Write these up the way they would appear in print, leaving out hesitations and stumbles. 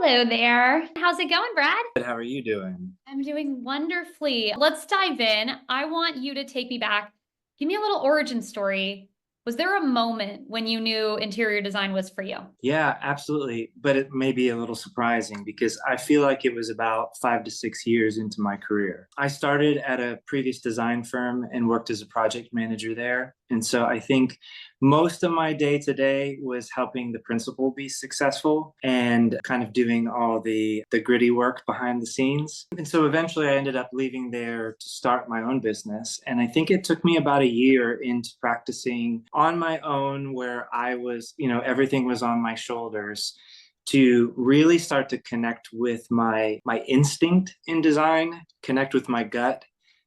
Hello there. How's it going, Brad? Good. How are you doing? I'm doing wonderfully. Let's dive in. I want you to take me back. Give me a little origin story. Was there a moment when you knew interior design was for you? Yeah, absolutely. But it may be a little surprising because I feel like it was about 5 to 6 years into my career. I started at a previous design firm and worked as a project manager there. And so I think most of my day to day was helping the principal be successful and kind of doing all the gritty work behind the scenes. And so eventually I ended up leaving there to start my own business. And I think it took me about a year into practicing on my own where I was, everything was on my shoulders to really start to connect with my instinct in design, connect with my gut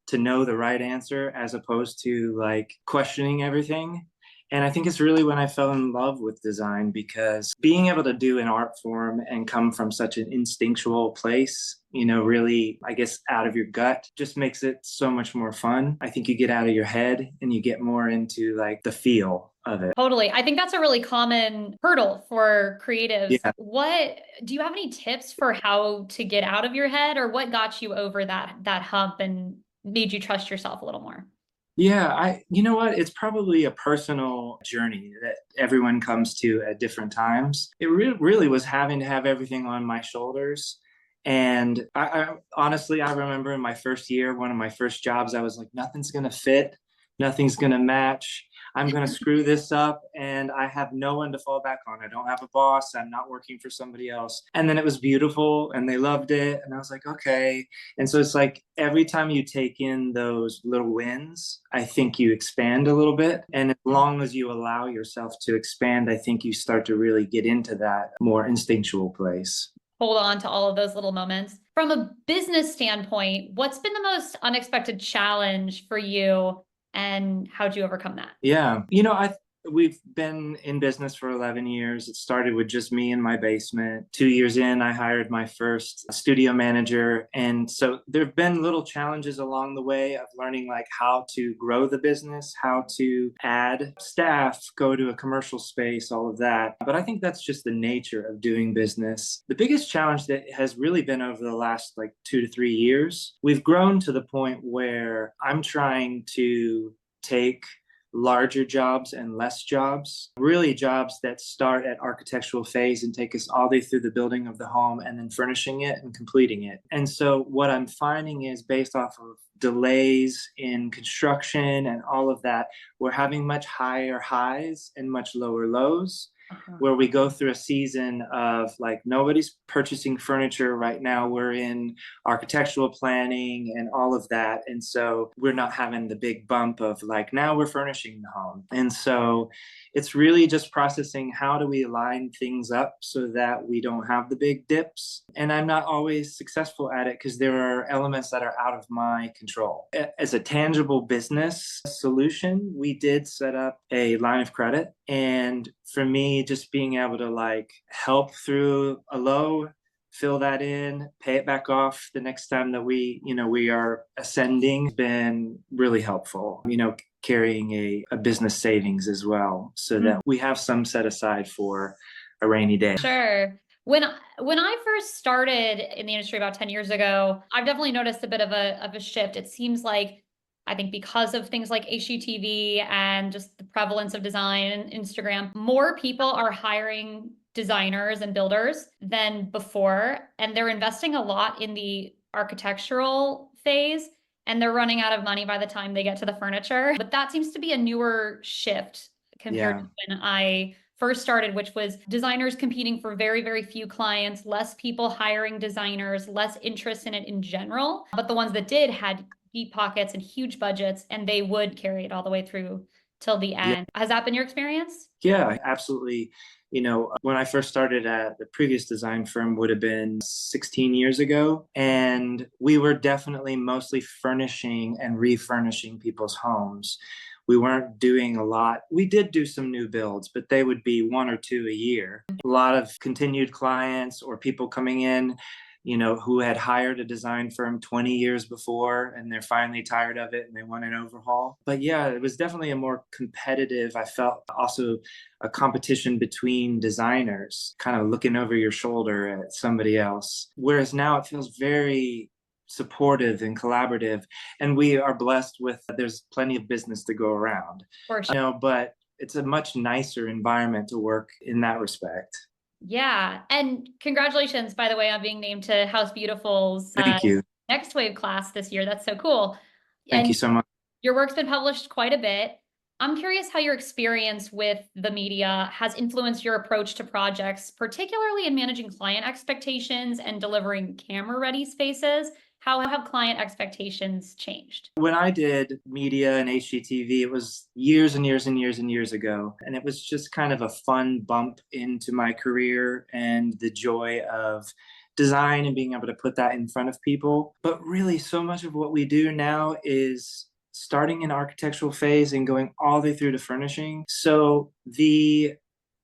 to know the right answer as opposed to like questioning everything. And I think it's really when I fell in love with design because being able to do an art form and come from such an instinctual place, really, I guess, out of your gut just makes it so much more fun. I think you get out of your head and you get more into like the feel of it. Totally. I think that's a really common hurdle for creatives. Yeah. What do you have any tips for how to get out of your head, or what got you over that hump and made you trust yourself a little more? Yeah, you know what? It's probably a personal journey that everyone comes to at different times. It really was having to have everything on my shoulders. And I honestly, I remember in my first year, one of my first jobs, I was like, nothing's going to fit, nothing's going to match. I'm going to screw this up. And I have no one to fall back on. I don't have a boss. I'm not working for somebody else. And then it was beautiful and they loved it. And I was like, okay. And so it's like every time you take in those little wins, I think you expand a little bit. And as long as you allow yourself to expand, I think you start to really get into that more instinctual place. Hold on to all of those little moments. From a business standpoint, what's been the most unexpected challenge for you and how'd you overcome that? Yeah. We've been in business for 11 years. It started with just me in my basement. 2 years in, I hired my first studio manager. And so there've been little challenges along the way of learning like how to grow the business, how to add staff, go to a commercial space, all of that. But I think that's just the nature of doing business. The biggest challenge that has really been over the last like 2 to 3 years, we've grown to the point where I'm trying to take larger jobs and less jobs, really jobs that start at architectural phase and take us all the way through the building of the home and then furnishing it and completing it. And so what I'm finding is based off of delays in construction and all of that, we're having much higher highs and much lower lows. Uh-huh. Where we go through a season of like nobody's purchasing furniture right now. We're in architectural planning and all of that. And so we're not having the big bump of like now we're furnishing the home. And so it's really just processing how do we line things up so that we don't have the big dips. And I'm not always successful at it because there are elements that are out of my control. As a tangible business solution, we did set up a line of credit. And for me, just being able to like help through a low, fill that in, pay it back off the next time that we are ascending has been really helpful. Carrying a business savings as well so that we have some set aside for a rainy day. Sure. When I first started in the industry about 10 years ago, I've definitely noticed a bit of a shift. It seems like I think because of things like HGTV and just the prevalence of design and Instagram, more people are hiring designers and builders than before, and they're investing a lot in the architectural phase, and they're running out of money by the time they get to the furniture. But that seems to be a newer shift compared Yeah. to when I first started, which was designers competing for very, very few clients, less people hiring designers, less interest in it in general. But the ones that did had deep pockets and huge budgets, and they would carry it all the way through till the Yeah. end. Has that been your experience? Yeah, absolutely. When I first started at the previous design firm would have been 16 years ago, and we were definitely mostly furnishing and refurnishing people's homes. We weren't doing a lot. We did do some new builds, but they would be one or two a year. A lot of continued clients or people coming in, who had hired a design firm 20 years before and they're finally tired of it and they want an overhaul. But yeah, it was definitely a more competitive, I felt also a competition between designers, kind of looking over your shoulder at somebody else. Whereas now it feels very supportive and collaborative. And we are blessed with, there's plenty of business to go around, For sure. but it's a much nicer environment to work in that respect. Yeah. And congratulations, by the way, on being named to House Beautiful's Thank you. Next Wave class this year. That's so cool. Thank you And so much. your work's been published quite a bit. I'm curious how your experience with the media has influenced your approach to projects, particularly in managing client expectations and delivering camera-ready spaces. How have client expectations changed? When I did media and HGTV, it was years and years and years and years ago. And it was just kind of a fun bump into my career and the joy of design and being able to put that in front of people. But really, so much of what we do now is starting in architectural phase and going all the way through to furnishing. So the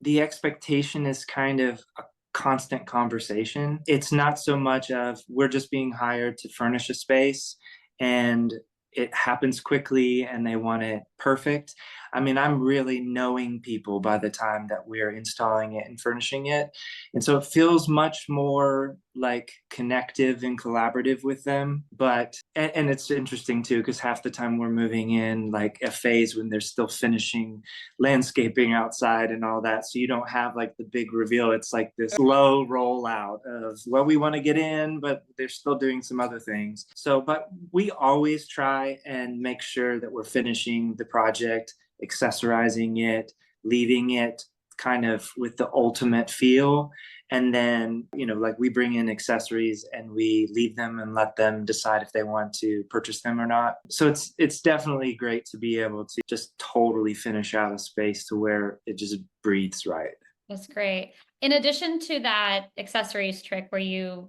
expectation is kind of a constant conversation. It's not so much of we're just being hired to furnish a space and it happens quickly and they want it perfect. I mean, I'm really knowing people by the time that we're installing it and furnishing it. And so it feels much more like connective and collaborative with them. And it's interesting too, because half the time we're moving in like a phase when they're still finishing landscaping outside and all that. So you don't have like the big reveal. It's like this slow rollout of, well, we want to get in, but they're still doing some other things. So, but we always try and make sure that we're finishing the project, accessorizing it, leaving it kind of with the ultimate feel. And then, like we bring in accessories and we leave them and let them decide if they want to purchase them or not. So it's definitely great to be able to just totally finish out a space to where it just breathes right. That's great. In addition to that accessories trick where you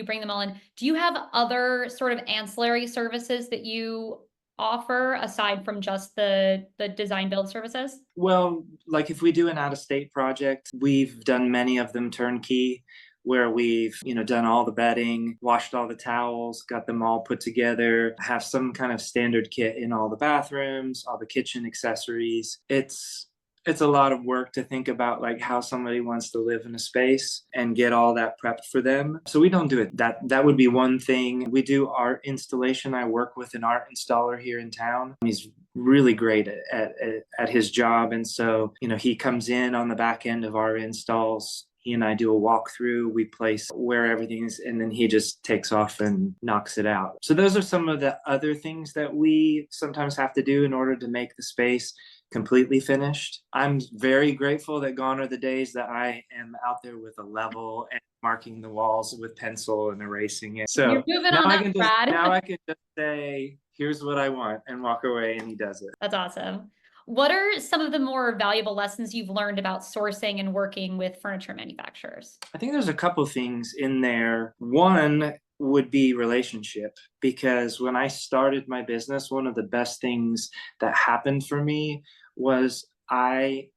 bring them all in, do you have other sort of ancillary services that you offer aside from just the design build services? Well, like if we do an out of state project, we've done many of them turnkey where we've, done all the bedding, washed all the towels, got them all put together, have some kind of standard kit in all the bathrooms, all the kitchen accessories. It's a lot of work to think about like how somebody wants to live in a space and get all that prepped for them. So we don't do it. That would be one thing. We do art installation. I work with an art installer here in town. He's really great at his job. And so, he comes in on the back end of our installs. He and I do a walkthrough. We place where everything is, and then he just takes off and knocks it out. So those are some of the other things that we sometimes have to do in order to make the space completely finished. I'm very grateful that gone are the days that I am out there with a level and marking the walls with pencil and erasing it. So You're moving now on I up, can just Brad. now I can just say, here's what I want and walk away and he does it. That's awesome. What are some of the more valuable lessons you've learned about sourcing and working with furniture manufacturers? I think there's a couple things in there. One would be relationship, because when I started my business, one of the best things that happened for me was I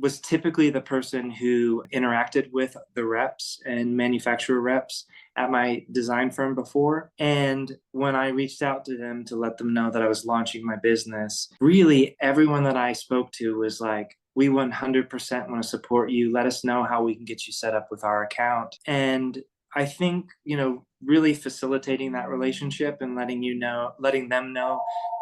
was typically the person who interacted with the reps and manufacturer reps at my design firm before. And when I reached out to them to let them know that I was launching my business, really everyone that I spoke to was like, we 100% want to support you. Let us know how we can get you set up with our account. And I think, really facilitating that relationship and letting them know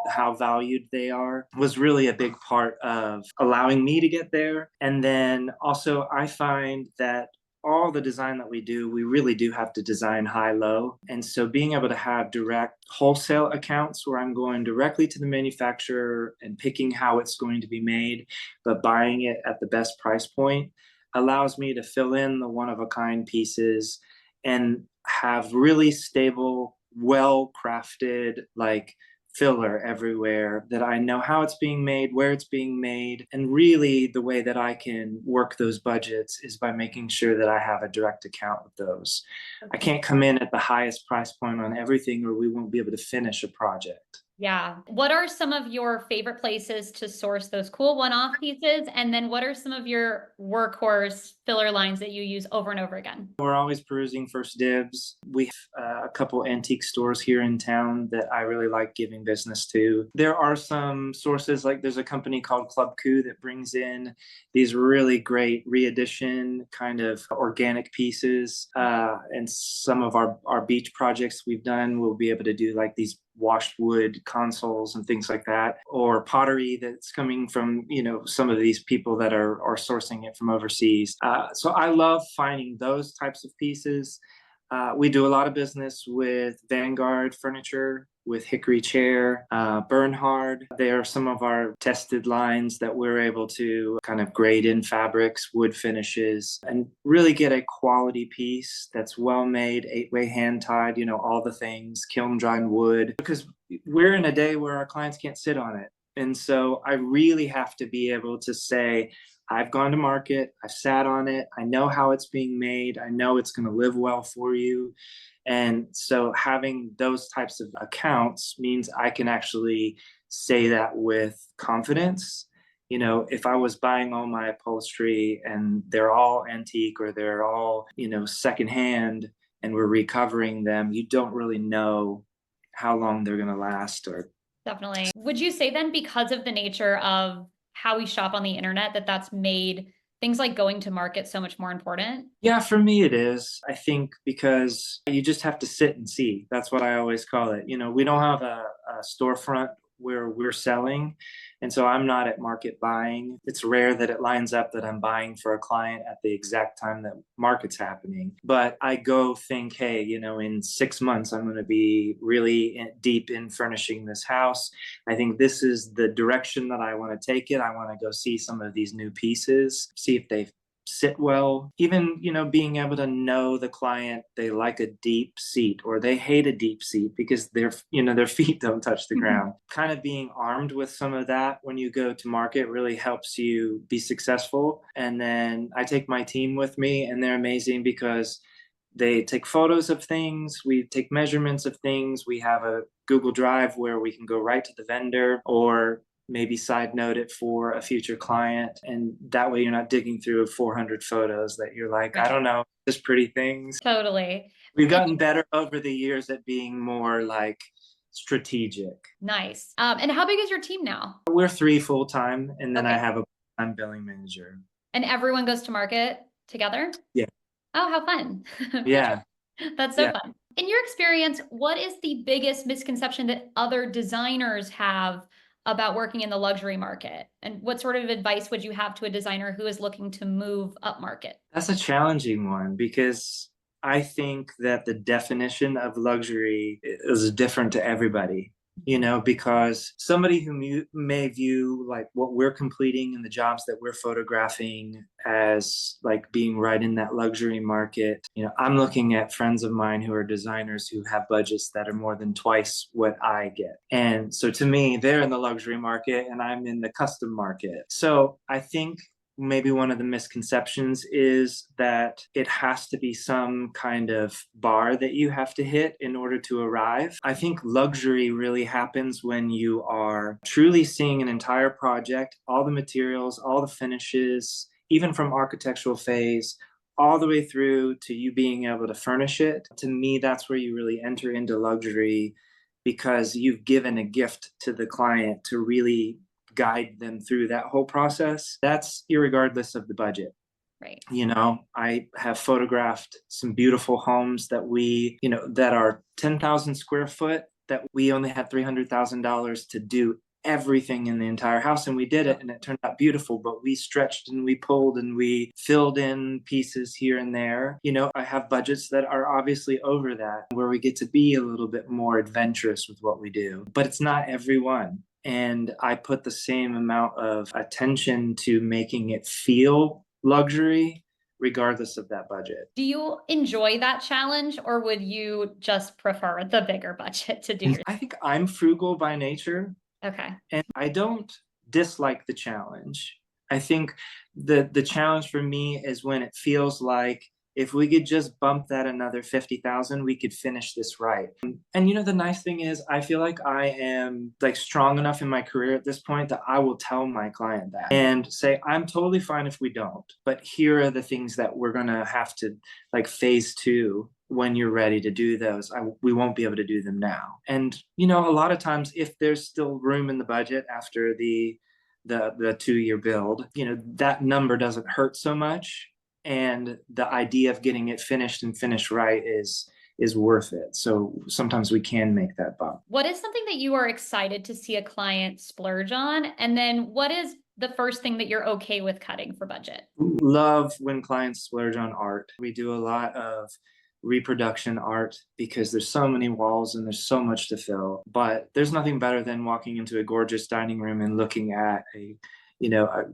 how valued they are was really a big part of allowing me to get there. And then also I find that all the design that we do, we really do have to design high low. And so being able to have direct wholesale accounts where I'm going directly to the manufacturer and picking how it's going to be made, but buying it at the best price point allows me to fill in the one of a kind pieces and have really stable, well crafted, like filler everywhere that I know how it's being made, where it's being made. And really, the way that I can work those budgets is by making sure that I have a direct account with those. I can't come in at the highest price point on everything, or we won't be able to finish a project. Yeah. What are some of your favorite places to source those cool one-off pieces? And then what are some of your workhorse filler lines that you use over and over again? We're always perusing First Dibs. We have a couple antique stores here in town that I really like giving business to. There are some sources, like there's a company called Club Coup that brings in these really great re-edition kind of organic pieces. And some of our beach projects we've done, we'll be able to do like these washed wood consoles and things like that, or pottery that's coming from, some of these people that are sourcing it from overseas. So I love finding those types of pieces. We do a lot of business with Vanguard Furniture, with Hickory Chair, Bernhard. They are some of our tested lines that we're able to kind of grade in fabrics, wood finishes, and really get a quality piece that's well made, 8-way hand tied, all the things, kiln dried wood, because we're in a day where our clients can't sit on it. And so I really have to be able to say, I've gone to market, I've sat on it, I know how it's being made, I know it's going to live well for you. And so having those types of accounts means I can actually say that with confidence. If I was buying all my upholstery and they're all antique or they're all, secondhand and we're recovering them, you don't really know how long they're going to last. Or Definitely. Would you say then, because of the nature of how we shop on the internet, that that's made things like going to market so much more important? Yeah, for me it is. I think because you just have to sit and see. That's what I always call it. We don't have a storefront where we're selling. And so I'm not at market buying. It's rare that it lines up that I'm buying for a client at the exact time that market's happening. But I go think, hey, in 6 months, I'm going to be really deep in furnishing this house. I think this is the direction that I want to take it. I want to go see some of these new pieces, see if they sit well. Even, being able to know the client, they like a deep seat or they hate a deep seat because their feet don't touch the ground. Kind of being armed with some of that when you go to market really helps you be successful. And then I take my team with me, and they're amazing because they take photos of things, we take measurements of things, we have a Google Drive where we can go right to the vendor, or maybe side note it for a future client. And that way you're not digging through 400 photos that you're like, I don't know, just pretty things. Totally. We've gotten better over the years at being more like strategic. Nice. And how big is your team now? We're 3 full-time, and then I Okay. have a full-time billing manager. And everyone goes to market together? Yeah. Oh, how fun. Yeah. That's so Yeah. fun. In your experience, what is the biggest misconception that other designers have about working in the luxury market? And what sort of advice would you have to a designer who is looking to move up market? That's a challenging one because I think that the definition of luxury is different to everybody, because somebody who may view like what we're completing and the jobs that we're photographing as like being right in that luxury market. I'm looking at friends of mine who are designers who have budgets that are more than twice what I get. And so to me, they're in the luxury market and I'm in the custom market. So I think maybe one of the misconceptions is that it has to be some kind of bar that you have to hit in order to arrive. I think luxury really happens when you are truly seeing an entire project, all the materials, all the finishes, even from architectural phase, all the way through to you being able to furnish it. To me, that's where you really enter into luxury, because you've given a gift to the client to really guide them through that whole process. That's irregardless of the budget. Right. I have photographed some beautiful homes that are 10,000 square foot that we only had $300,000 to do everything in the entire house, and we did it and it turned out beautiful, but we stretched and we pulled and we filled in pieces here and there. I have budgets that are obviously over that, where we get to be a little bit more adventurous with what we do, but it's not everyone. And I put the same amount of attention to making it feel luxury regardless of that budget. Do you enjoy that challenge, or would you just prefer the bigger budget to do your? I think I'm frugal by nature. Okay. And I don't dislike the challenge. I think the challenge for me is when it feels like if we could just bump that another 50,000, we could finish this right. And the nice thing is, I feel like I am like strong enough in my career at this point that I will tell my client that and say, I'm totally fine if we don't, but here are the things that we're going to have to, like, phase two. When you're ready to do those, we won't be able to do them now. And a lot of times, if there's still room in the budget after the 2-year build, that number doesn't hurt so much, and the idea of getting it finished and finished right is worth it. So sometimes we can make that bump. What is something that you are excited to see a client splurge on? And then what is the first thing that you're okay with cutting for budget? Love when clients splurge on art. We do a lot of reproduction art because there's so many walls and there's so much to fill. But there's nothing better than walking into a gorgeous dining room and looking at a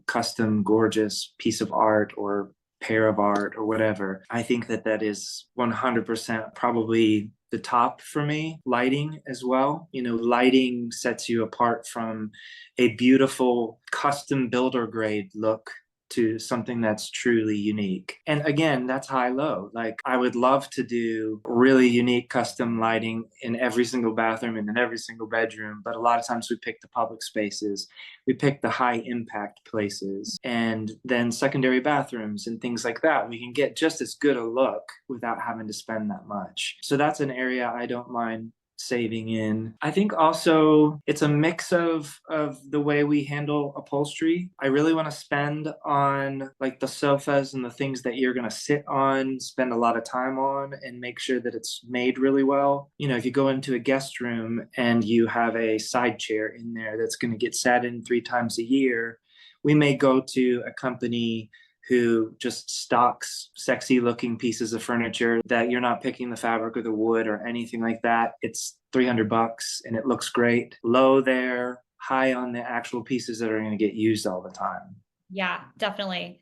custom gorgeous piece of art or pair of art or whatever. I think that is 100% probably the top for me. Lighting as well. Lighting sets you apart from a beautiful custom builder grade look to something that's truly unique. And again, that's high-low. Like, I would love to do really unique custom lighting in every single bathroom and in every single bedroom, but a lot of times we pick the public spaces, we pick the high impact places, and then secondary bathrooms and things like that. We can get just as good a look without having to spend that much. So that's an area I don't mind saving in. I think also it's a mix of the way we handle upholstery. I really want to spend on like the sofas and the things that you're going to sit on, spend a lot of time on, and make sure that it's made really well. If you go into a guest room and you have a side chair in there that's going to get sat in 3 times a year, we may go to a company who just stocks sexy looking pieces of furniture that you're not picking the fabric or the wood or anything like that. It's $300 and it looks great. Low there, high on the actual pieces that are going to get used all the time. Yeah, definitely.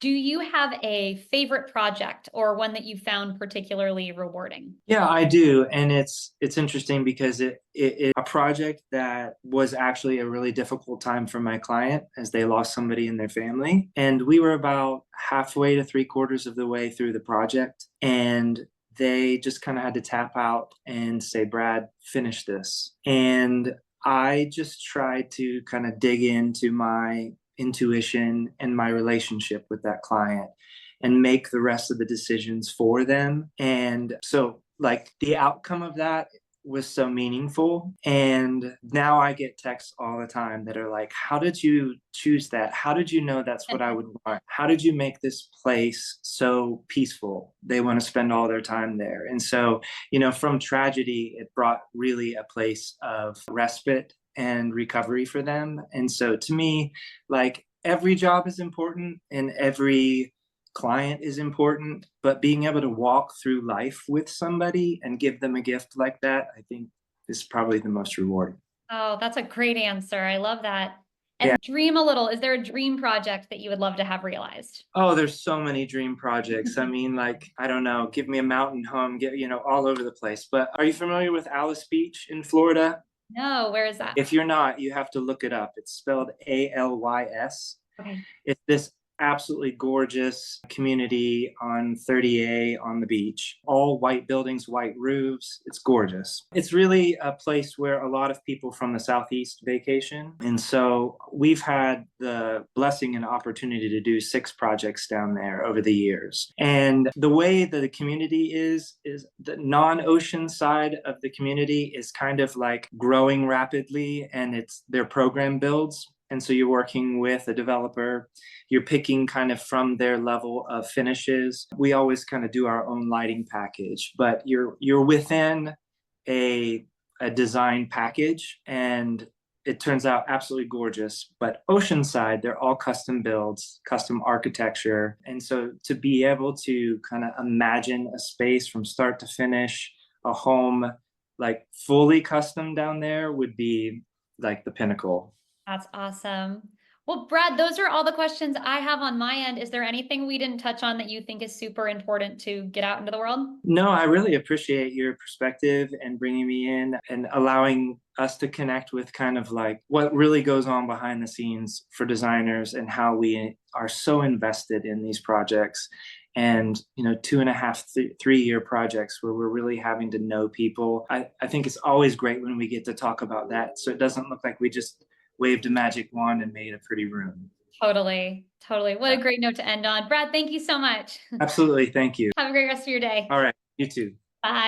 Do you have a favorite project or one that you found particularly rewarding? Yeah, I do. And it's interesting because it a project that was actually a really difficult time for my client as they lost somebody in their family. And we were about halfway to 3/4 of the way through the project. And they just kind of had to tap out and say, Brad, finish this. And I just tried to kind of dig into my intuition and my relationship with that client and make the rest of the decisions for them. And so, like, the outcome of that was so meaningful. And now I get texts all the time that are like, how did you choose that? How did you know that's what I would want? How did you make this place so peaceful? They want to spend all their time there. And so, from tragedy, it brought really a place of respite and recovery for them. And so to me, like, every job is important and every client is important, but being able to walk through life with somebody and give them a gift like that, I think is probably the most rewarding. Oh, that's a great answer. I love that. Yeah. And dream a little. Is there a dream project that you would love to have realized? Oh, there's so many dream projects. I mean, like, I don't know, give me a mountain home, all over the place. But are you familiar with Alice Beach in Florida? No, where is that? If you're not, you have to look it up. It's spelled ALYS. Okay. It's this absolutely gorgeous community on 30A on the beach. All white buildings, white roofs. It's gorgeous. It's really a place where a lot of people from the Southeast vacation. And so we've had the blessing and opportunity to do 6 projects down there over the years. And the way that the community is the non-ocean side of the community is kind of like growing rapidly, and it's their program builds. And so you're working with a developer, you're picking kind of from their level of finishes. We always kind of do our own lighting package, but you're within a design package, and it turns out absolutely gorgeous. But Oceanside, they're all custom builds, custom architecture. And so to be able to kind of imagine a space from start to finish, a home like fully custom down there would be like the pinnacle. That's awesome. Well, Brad, those are all the questions I have on my end. Is there anything we didn't touch on that you think is super important to get out into the world? No, I really appreciate your perspective and bringing me in and allowing us to connect with kind of like what really goes on behind the scenes for designers and how we are so invested in these projects and 2.5 3 year projects where we're really having to know people. I think it's always great when we get to talk about that, so it doesn't look like we just waved a magic wand and made a pretty room. Totally. Totally. What a Yeah. great note to end on. Brad, thank you so much. Absolutely. Thank you. Have a great rest of your day. All right. You too. Bye.